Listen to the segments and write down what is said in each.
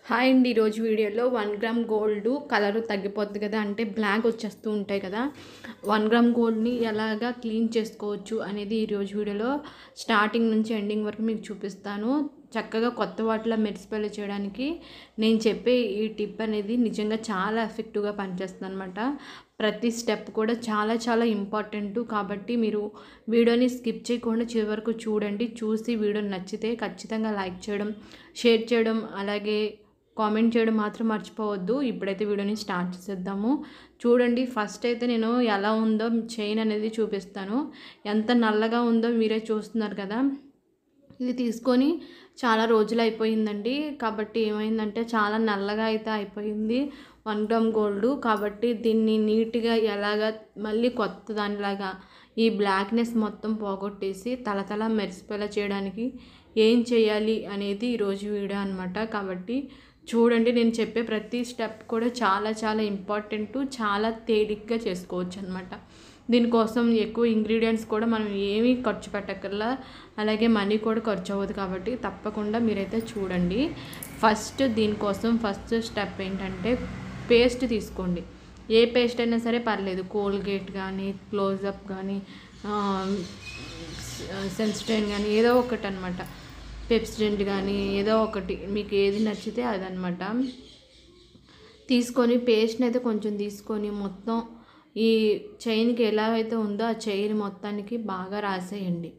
Hi అండి. ఈరోజు వీడియోలో 1 గ్రామ్ గోల్డ్ కలర్ తగ్గిపోద్ది కదా, అంటే బ్లాక్ వచ్చేస్తూ ఉంటాయి కదా. 1 గ్రామ్ గోల్డ్ని ఎలాగా క్లీన్ చేసుకోవచ్చు అనేది ఈరోజు వీడియోలో స్టార్టింగ్ నుంచి ఎండింగ్ వరకు మీకు చూపిస్తాను. చక్కగా కొత్త వాటిలో మెరిసిపోయేలా చేయడానికి నేను చెప్పే ఈ టిప్ అనేది నిజంగా చాలా ఎఫెక్టివ్గా పనిచేస్తుంది అనమాట. ప్రతి స్టెప్ కూడా చాలా చాలా ఇంపార్టెంట్ కాబట్టి మీరు వీడియోని స్కిప్ చేయకుండా చివరి వరకు చూడండి. చూసి వీడియో నచ్చితే ఖచ్చితంగా లైక్ చేయడం, షేర్ చేయడం, అలాగే కామెంట్ చేయడం మాత్రం మర్చిపోవద్దు. ఇప్పుడైతే వీడియోని స్టార్ట్ చేసేద్దాము. చూడండి, ఫస్ట్ అయితే నేను ఎలా ఉందో చైన్ అనేది చూపిస్తాను. ఎంత నల్లగా ఉందో మీరే చూస్తున్నారు కదా. ఇది తీసుకొని చాలా రోజులు అయిపోయిందండి. కాబట్టి ఏమైందంటే చాలా నల్లగా అయితే అయిపోయింది 1 గ్రామ్ గోల్డ్. కాబట్టి దీన్ని నీట్గా ఎలాగా మళ్ళీ కొత్త దానిలాగా ఈ బ్లాక్నెస్ మొత్తం పోగొట్టేసి తలతల మెరిసిపోయేలా చేయడానికి ఏం చేయాలి అనేది ఈరోజు వీడియో అనమాట. కాబట్టి చూడండి, నేను చెప్పే ప్రతి స్టెప్ కూడా చాలా చాలా ఇంపార్టెంట్, చాలా తేలిగ్గా చేసుకోవచ్చు అనమాట. దీనికోసం ఎక్కువ ఇంగ్రీడియంట్స్ కూడా మనం ఏమీ ఖర్చు పెట్టక్కర్లా, అలాగే మనీ కూడా ఖర్చు అవ్వదు. కాబట్టి తప్పకుండా మీరైతే చూడండి. దీనికోసం ఫస్ట్ స్టెప్ ఏంటంటే పేస్ట్ తీసుకోండి. ఏ పేస్ట్ అయినా సరే పర్లేదు, కోల్గేట్ కానీ, క్లోజప్ కానీ, సెన్స్టైన్ కానీ, ఏదో ఒకటి అనమాట. పెప్సిడెంట్ కానీ ఏదో ఒకటి మీకు ఏది నచ్చితే అదనమాట. తీసుకొని పేస్ట్ని అయితే కొంచెం తీసుకొని మొత్తం ఈ చైన్కి ఎలా అయితే ఉందో ఆ చైన్ మొత్తానికి బాగా రాసేయండి.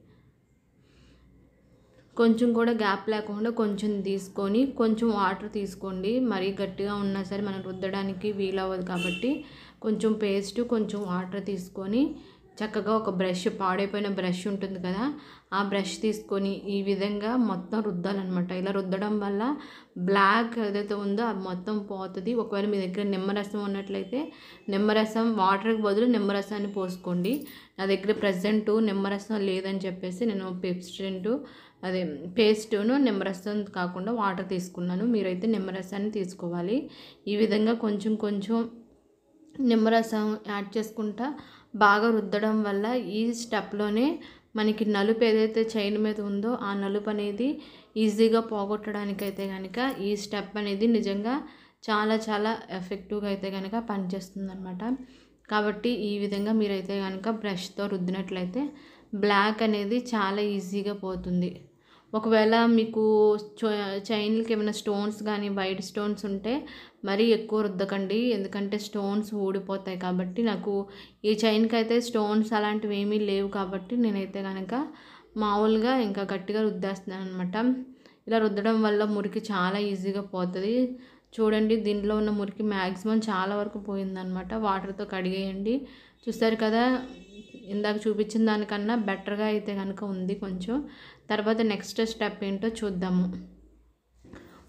కొంచెం కూడా గ్యాప్ లేకుండా కొంచెం తీసుకొని కొంచెం వాటర్ తీసుకోండి. మరీ గట్టిగా ఉన్నా సరే మనం రుద్దడానికి వీలవ్వదు కాబట్టి కొంచెం పేస్ట్, కొంచెం వాటర్ తీసుకొని చక్కగా ఒక బ్రష్, పాడైపోయిన బ్రష్ ఉంటుంది కదా, ఆ బ్రష్ తీసుకొని ఈ విధంగా మొత్తం రుద్దాలన్నమాట. ఇలా రుద్దడం వల్ల బ్లాక్ ఏదైతే ఉందో అది మొత్తం పోతుంది. ఒకవేళ మీ దగ్గర నిమ్మరసం ఉన్నట్లయితే నిమ్మరసం, వాటర్కి బదులు నిమ్మరసాన్ని పోసుకోండి. నా దగ్గర ప్రజెంట్ నిమ్మరసం లేదని చెప్పేసి నేను పెప్సిడెంట్ అదే పేస్టును నిమ్మరసం కాకుండా వాటర్ తీసుకున్నాను. మీరైతే నిమ్మరసాన్ని తీసుకోవాలి. ఈ విధంగా కొంచెం కొంచెం నిమ్మరసం యాడ్ చేసుకుంటా బాగా రుద్దడం వల్ల ఈ స్టెప్లోనే మనకి నలుపు ఏదైతే చైన్ మీద ఉందో ఆ నలుపు అనేది ఈజీగా పోగొట్టడానికైతే కనుక ఈ స్టెప్ అనేది నిజంగా చాలా చాలా ఎఫెక్టివ్గా అయితే కనుక పనిచేస్తుంది అనమాట. కాబట్టి ఈ విధంగా మీరైతే కనుక బ్రష్తో రుద్దినట్లయితే బ్లాక్ అనేది చాలా ఈజీగా పోతుంది. ఒకవేళ మీకు చైన్లకి ఏమైనా స్టోన్స్ కానీ వైట్ స్టోన్స్ ఉంటే మరీ ఎక్కువ రుద్దకండి, ఎందుకంటే స్టోన్స్ ఊడిపోతాయి. కాబట్టి నాకు ఈ చైన్కి అయితే స్టోన్స్ అలాంటివి ఏమీ లేవు కాబట్టి నేనైతే కనుక మామూలుగా ఇంకా గట్టిగా రుద్దేస్తున్నాను అనమాట. ఇలా రుద్దడం వల్ల మురికి చాలా ఈజీగా పోతుంది. చూడండి, దీంట్లో ఉన్న మురికి మ్యాక్సిమం చాలా వరకు పోయిందనమాట. వాటర్తో కడిగేయండి. చూస్తారు కదా, ఇందాక చూపించిన దానికన్నా బెటర్గా అయితే కనుక ఉంది కొంచెం. తర్వాత నెక్స్ట్ స్టెప్ ఏంటో చూద్దాము.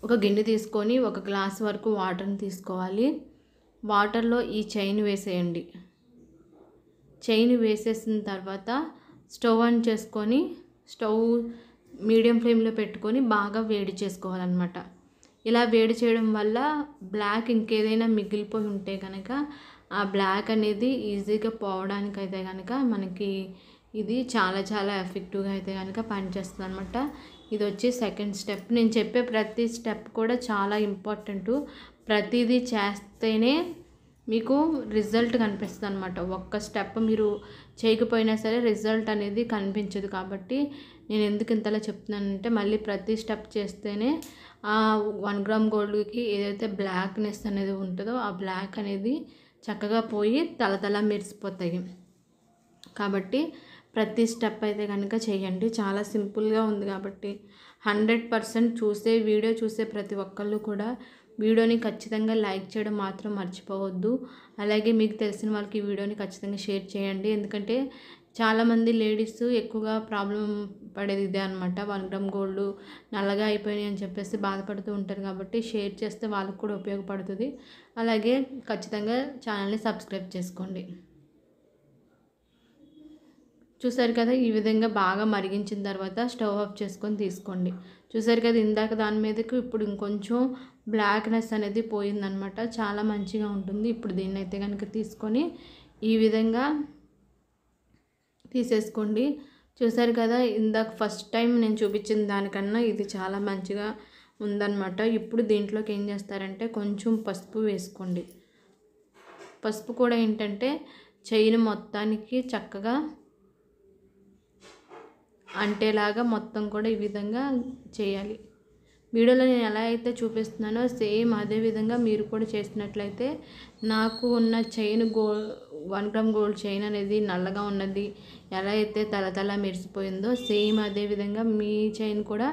ఒక గిన్నె తీసుకొని 1 గ్లాస్ వరకు వాటర్ని తీసుకోవాలి. వాటర్లో ఈ చైన్ వేసేయండి. చైన్ వేసేసిన తర్వాత స్టవ్ ఆన్ చేసుకొని స్టవ్ మీడియం ఫ్లేమ్లో పెట్టుకొని బాగా వేడి చేసుకోవాలన్నమాట. ఇలా వేడి చేయడం వల్ల బ్లాక్ ఇంకేదైనా మిగిలిపోయి ఉంటే కనుక ఆ బ్లాక్ అనేది ఈజీగా పోవడానికైతే కనుక మనకి ఇది చాలా చాలా ఎఫెక్టివ్గా అయితే కనుక పనిచేస్తుంది అనమాట. ఇది వచ్చి సెకండ్ స్టెప్. నేను చెప్పే ప్రతి స్టెప్ కూడా చాలా ఇంపార్టెంట్. ప్రతిదీ చేస్తేనే మీకు రిజల్ట్ కనిపిస్తుంది అనమాట. ఒక్క స్టెప్ మీరు చేయకపోయినా సరే రిజల్ట్ అనేది కనిపించదు. కాబట్టి నేను ఎందుకు ఇంతలా చెప్తున్నానంటే మళ్ళీ ప్రతి స్టెప్ చేస్తేనే ఆ 1 గ్రామ్ గోల్డ్కి ఏదైతే బ్లాక్నెస్ అనేది ఉంటుందో ఆ బ్లాక్ అనేది చక్కగా పోయి తలతల మెరిసిపోతాయి. కాబట్టి ప్రతి స్టెప్ అయితే కనుక చేయండి. చాలా సింపుల్గా ఉంది కాబట్టి 100% వీడియో చూసే ప్రతి ఒక్కళ్ళు కూడా వీడియోని ఖచ్చితంగా లైక్ చేయడం మాత్రం మర్చిపోవద్దు. అలాగే మీకు తెలిసిన వాళ్ళకి ఈ వీడియోని ఖచ్చితంగా షేర్ చేయండి. ఎందుకంటే చాలామంది లేడీస్ ఎక్కువగా ప్రాబ్లం పడేది ఇదే అనమాట. 1 గ్రామ్ గోల్డ్ నల్లగా అయిపోయినాయి అని చెప్పేసి బాధపడుతూ ఉంటారు. కాబట్టి షేర్ చేస్తే వాళ్ళకు కూడా ఉపయోగపడుతుంది. అలాగే ఖచ్చితంగా ఛానల్ని సబ్స్క్రైబ్ చేసుకోండి. చూసారు కదా, ఈ విధంగా బాగా మరిగించిన తర్వాత స్టవ్ ఆఫ్ చేసుకొని తీసుకోండి. చూసారు కదా, ఇందాక దాని మీదకు ఇప్పుడు ఇంకొంచెం బ్లాక్నెస్ అనేది పోయిందనమాట. చాలా మంచిగా ఉంటుంది. ఇప్పుడు దీన్ని అయితే కనుక తీసుకొని ఈ విధంగా తీసేసుకోండి. చూసారు కదా, ఇందాక ఫస్ట్ టైం నేను చూపించిన దానికన్నా ఇది చాలా మంచిగా ఉందన్నమాట. ఇప్పుడు దీంట్లోకి ఏం చేస్తారంటే కొంచెం పసుపు వేసుకోండి. పసుపు కూడా ఏంటంటే చైన్ మొత్తానికి చక్కగా అంటేలాగా మొత్తం కూడా ఈ విధంగా చేయాలి. వీడియోలో నేను ఎలా అయితే చూపిస్తున్నానో సేమ్ అదే విధంగా మీరు కూడా చేసినట్లయితే నాకు ఉన్న చైన్ 1 గ్రామ్ గోల్డ్ చైన్ అనేది నల్లగా ఉన్నది ఎలా అయితే తలతల మెరిసిపోయిందో సేమ్ అదే విధంగా మీ చైన్ కూడా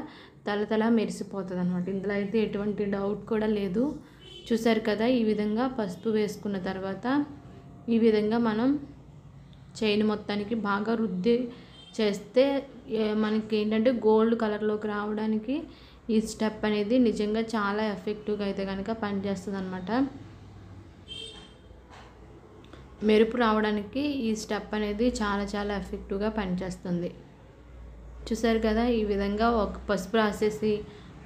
తలతల మెరిసిపోతుంది అనమాట. ఇందులో అయితే ఎటువంటి డౌట్ కూడా లేదు. చూసారు కదా, ఈ విధంగా పసుపు వేసుకున్న తర్వాత ఈ విధంగా మనం చైన్ మొత్తానికి బాగా రుద్ది చేస్తే మనకి ఏంటంటే గోల్డ్ కలర్లోకి రావడానికి ఈ స్టెప్ అనేది నిజంగా చాలా ఎఫెక్టివ్గా అయితే కనుక పనిచేస్తుంది అనమాట. మెరుపు రావడానికి ఈ స్టెప్ అనేది చాలా చాలా ఎఫెక్టివ్గా పనిచేస్తుంది. చూసారు కదా, ఈ విధంగా ఒక పసుపు రాసేసి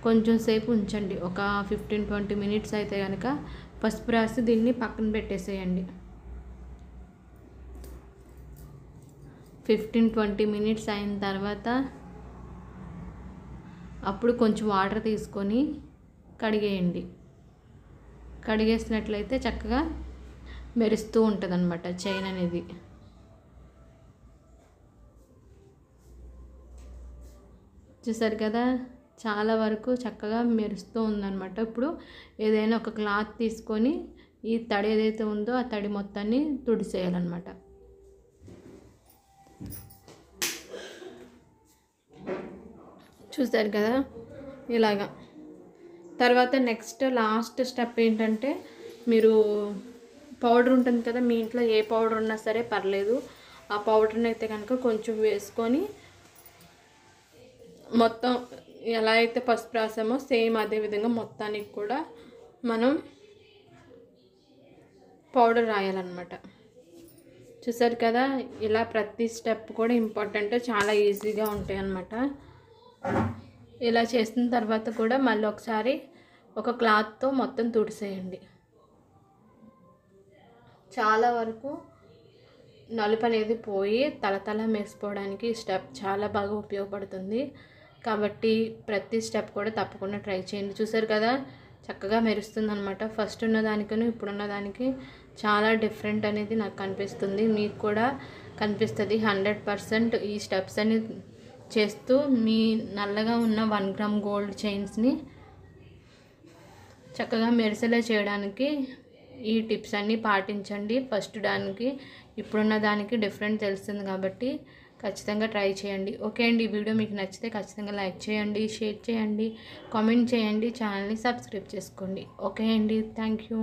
కొంచెం సేపు ఉంచండి. ఒక 15-20 మినిట్స్ అయితే కనుక పసుపు రాసి దీన్ని పక్కన పెట్టేసేయండి. 15-20 మినిట్స్ అయిన తర్వాత అప్పుడు కొంచెం వాటర్ తీసుకొని కడిగేయండి. కడిగేసినట్లయితే చక్కగా మెరుస్తూ ఉంటుంది అన్నమాట చైన్ అనేది. చూసారు కదా, చాలా వరకు చక్కగా మెరుస్తూ ఉందన్నమాట. ఇప్పుడు ఏదైనా ఒక క్లాత్ తీసుకొని ఈ తడి ఏదైతే ఉందో ఆ తడి మొత్తాన్ని తుడిసేయాలన్నమాట. చూసారు కదా, ఇలాగా. తర్వాత నెక్స్ట్ లాస్ట్ స్టెప్ ఏంటంటే మీరు పౌడర్ ఉంటుంది కదా, మీ ఇంట్లో ఏ పౌడర్ ఉన్నా సరే పర్లేదు. ఆ పౌడర్ని అయితే కనుక కొంచెం వేసుకొని మొత్తం ఎలా అయితే పసుపు రాసామో సేమ్ అదే విధంగా మొత్తానికి కూడా మనం పౌడర్ రాయాలన్నమాట. చూసారు కదా, ఇలా ప్రతి స్టెప్ కూడా ఇంపార్టెంట్, చాలా ఈజీగా ఉంటాయి అన్నమాట. ఇలా చేసిన తర్వాత కూడా మళ్ళీ ఒకసారి ఒక క్లాత్తో మొత్తం తుడిసేయండి. చాలా వరకు నలుపు అనేది పోయి తలతల మెరిసిపోవడానికి ఈ స్టెప్ చాలా బాగా ఉపయోగపడుతుంది. కాబట్టి ప్రతి స్టెప్ కూడా తప్పకుండా ట్రై చేయండి. చూసారు కదా, చక్కగా మెరుస్తుంది అనమాట. ఫస్ట్ ఉన్న దానికను ఇప్పుడున్న దానికి చాలా డిఫరెంట్ అనేది నాకు కనిపిస్తుంది. మీకు కూడా కనిపిస్తుంది 100%. ఈ స్టెప్స్ అని చేస్తూ మీ నల్లగా ఉన్న 1 గ్రామ్ గోల్డ్ చైన్స్ని చక్కగా మెరిసేలా చేయడానికి ఈ టిప్స్ అన్నీ పాటించండి. ఫస్ట్ దానికి ఇప్పుడున్న దానికి డిఫరెంట్ తెలుస్తుంది కాబట్టి ఖచ్చితంగా ట్రై చేయండి. ఓకే అండి, ఈ వీడియో మీకు నచ్చితే ఖచ్చితంగా లైక్ చేయండి, షేర్ చేయండి, కామెంట్ చేయండి, ఛానల్ని సబ్స్క్రైబ్ చేసుకోండి. ఓకే అండి, థ్యాంక్ యూ.